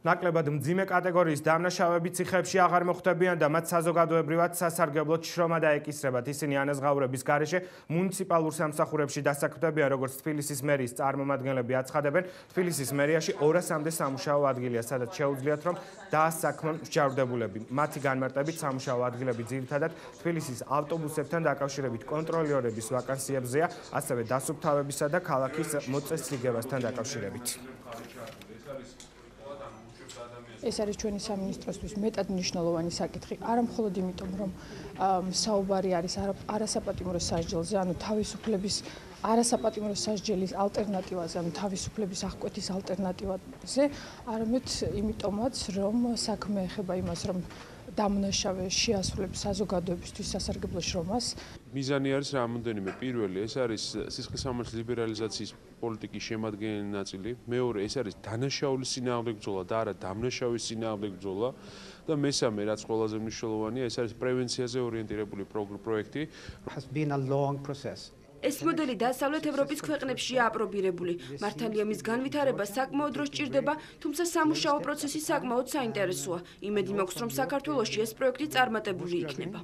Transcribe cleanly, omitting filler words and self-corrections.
ნაკლებად მძიმე კატეგორიის დამნაშავეები ციხეებში აღარ მოხვდებიან და მათ საზოგადოებრივად სასარგებლოდ შრომა დაეკისრებათ. ისინი ანაზღაურების გარეშე მუნიციპალურ სამსახურებში დასაქმდებიან, როგორც თბილისის მერიის წარმომადგენლები აცხადებენ. თბილისის მერიაში 200-მდე სამუშაო ადგილია, სადაც შეუძლიათ რომ დაასაქმონ მსჯავრდებულები. მათი განმარტებით სამუშაო ადგილები ძირითადად თბილისის ავტობუსებთან დაკავშირებით კონტროლიორების ვაკანსიებზეა, ასევე დასუფთავებისა და ქალაქის მოწესრიგებასთან დაკავშირებით. ეს არის ჩვენი სამინისტროსთვის მეტად მნიშვნელოვანი საკითხი, არა მხოლოდ იმიტომ, რომ საუბარი არის არასაპატიმრო სასჯელზე, ანუ თავისუფლების არასაპატიმრო სასჯელის ალტერნატივაზე, ანუ თავისუფლების აღკვეთის ალტერნატივაზე, არამედ იმიტომაც, რომ საქმე ეხება იმას, რომ დამნაშავე შეასრულებს საზოგადოებისთვის სასარგებლო შრომას. მიზანი არის რამოდენიმე. პირველი, ეს არის სისხლისამართლის ლიბერალიზაციის პოლიტიკის შემადგენელი ნაწილი. მეორე, ეს არის დანაშაულის წინააღმდეგ ბრძოლა და არა დამნაშავის წინააღმდეგ ბრძოლა. და მესამე, რაც ყველაზე მნიშვნელოვანია, ეს არის პრევენციაზე ორიენტირებული პროექტი. ეს მოდელი დასავლეთ ევროპის ქვეყნებშია აპრობირებული. მართალია მის განვითარება საკმაოდ დრო სჭირდება, თუმცა სამუშაო პროცესი საკმაოდ საინტერესოა. იმედი მაქვს, რომ საქართველოში ეს პროექტი წარმატებული იქნება.